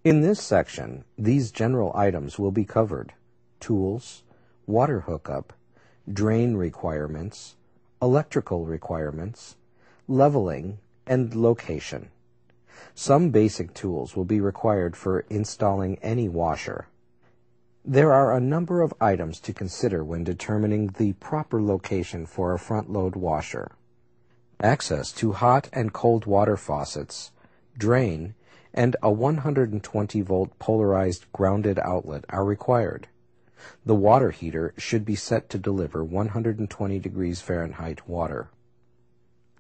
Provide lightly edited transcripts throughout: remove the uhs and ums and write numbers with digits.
In this section, these general items will be covered: tools, water hookup, drain requirements, electrical requirements, leveling, and location. Some basic tools will be required for installing any washer. There are a number of items to consider when determining the proper location for a front-load washer. Access to hot and cold water faucets, drain, and a 120-volt polarized grounded outlet are required. The water heater should be set to deliver 120 degrees Fahrenheit water.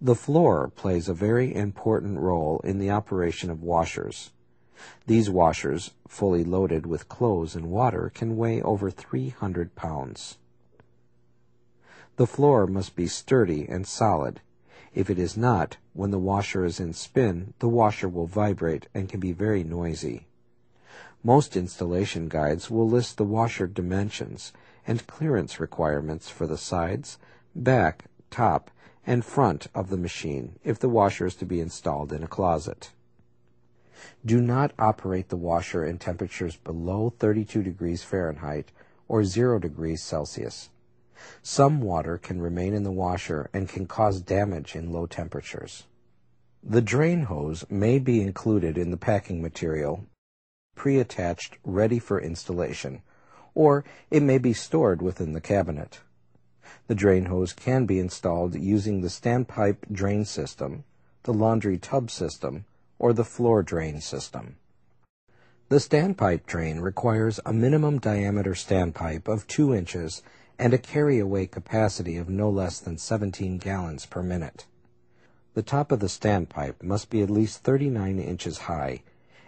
The floor plays a very important role in the operation of washers. These washers, fully loaded with clothes and water, can weigh over 300 pounds. The floor must be sturdy and solid. If it is not, when the washer is in spin, the washer will vibrate and can be very noisy. Most installation guides will list the washer dimensions and clearance requirements for the sides, back, top, and front of the machine if the washer is to be installed in a closet. Do not operate the washer in temperatures below 32 degrees Fahrenheit or 0 degrees Celsius. Some water can remain in the washer and can cause damage in low temperatures. The drain hose may be included in the packing material, pre-attached, ready for installation, or it may be stored within the cabinet. The drain hose can be installed using the standpipe drain system, the laundry tub system, or the floor drain system. The standpipe drain requires a minimum diameter standpipe of 2 inches and a carry-away capacity of no less than 17 gallons per minute. The top of the standpipe must be at least 39 inches high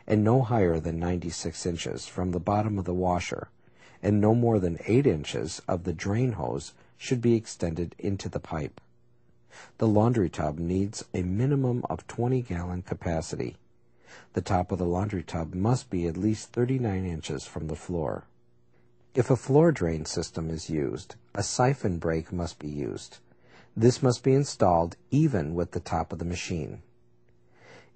and no higher than 96 inches from the bottom of the washer, and no more than 8 inches of the drain hose should be extended into the pipe. The laundry tub needs a minimum of 20-gallon capacity. The top of the laundry tub must be at least 39 inches from the floor. If a floor drain system is used, a siphon brake must be used. This must be installed even with the top of the machine.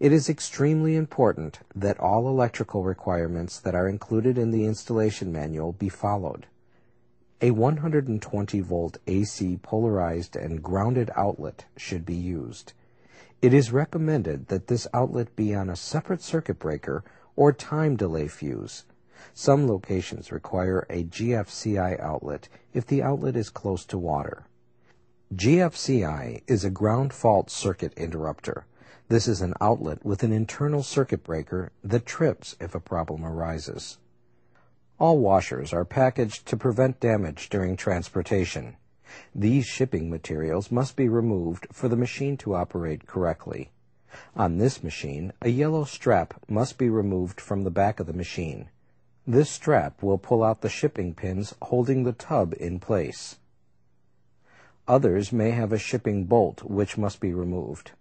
It is extremely important that all electrical requirements that are included in the installation manual be followed. A 120-volt AC polarized and grounded outlet should be used. It is recommended that this outlet be on a separate circuit breaker or time delay fuse. Some locations require a GFCI outlet if the outlet is close to water. GFCI is a ground fault circuit interrupter. This is an outlet with an internal circuit breaker that trips if a problem arises. All washers are packaged to prevent damage during transportation. These shipping materials must be removed for the machine to operate correctly. On this machine, a yellow strap must be removed from the back of the machine. This strap will pull out the shipping pins holding the tub in place. Others may have a shipping bolt which must be removed.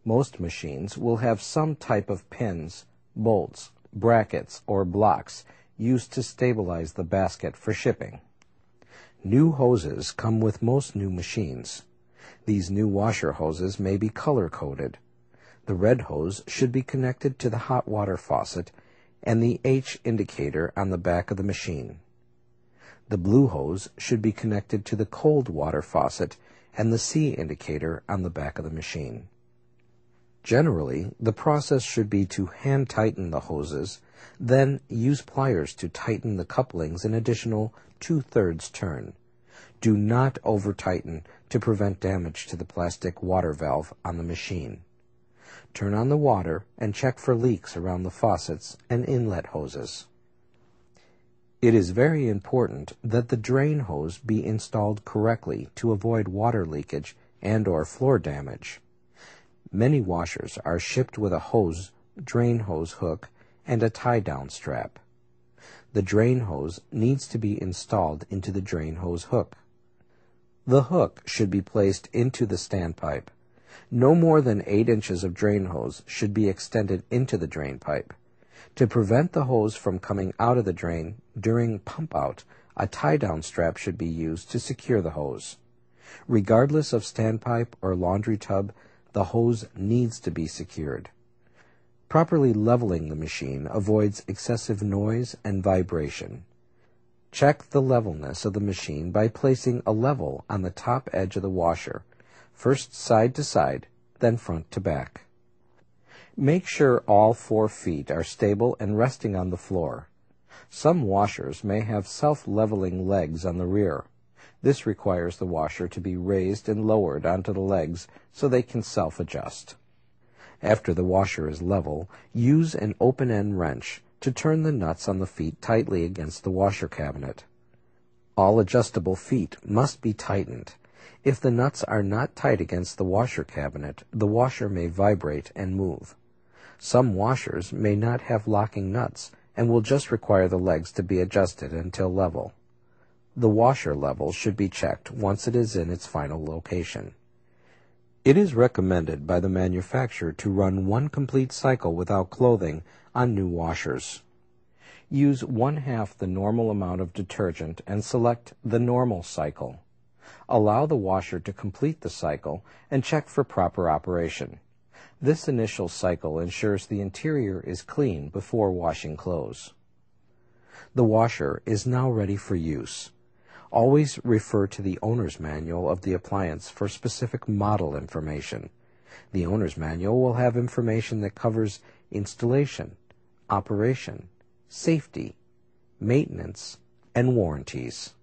Most machines will have some type of pins, bolts, brackets, or blocks used to stabilize the basket for shipping. New hoses come with most new machines. These new washer hoses may be color-coded. The red hose should be connected to the hot water faucet and the H indicator on the back of the machine. The blue hose should be connected to the cold water faucet and the C indicator on the back of the machine. Generally, the process should be to hand tighten the hoses, then use pliers to tighten the couplings an additional 2/3 turn. Do not over-tighten to prevent damage to the plastic water valve on the machine. Turn on the water and check for leaks around the faucets and inlet hoses. It is very important that the drain hose be installed correctly to avoid water leakage and/or floor damage. Many washers are shipped with a hose, drain hose hook, and a tie-down strap. The drain hose needs to be installed into the drain hose hook. The hook should be placed into the standpipe. No more than 8 inches of drain hose should be extended into the drain pipe. To prevent the hose from coming out of the drain during pump out, a tie-down strap should be used to secure the hose. Regardless of standpipe or laundry tub, the hose needs to be secured. Properly leveling the machine avoids excessive noise and vibration. Check the levelness of the machine by placing a level on the top edge of the washer, first side to side, then front to back. Make sure all 4 feet are stable and resting on the floor. Some washers may have self-leveling legs on the rear. This requires the washer to be raised and lowered onto the legs so they can self-adjust. After the washer is level, use an open-end wrench to turn the nuts on the feet tightly against the washer cabinet. All adjustable feet must be tightened. If the nuts are not tight against the washer cabinet, the washer may vibrate and move. Some washers may not have locking nuts and will just require the legs to be adjusted until level. The washer level should be checked once it is in its final location. It is recommended by the manufacturer to run 1 complete cycle without clothing on new washers. Use 1/2 the normal amount of detergent and select the normal cycle. Allow the washer to complete the cycle and check for proper operation. This initial cycle ensures the interior is clean before washing clothes. The washer is now ready for use. Always refer to the owner's manual of the appliance for specific model information. The owner's manual will have information that covers installation, operation, safety, maintenance, and warranties.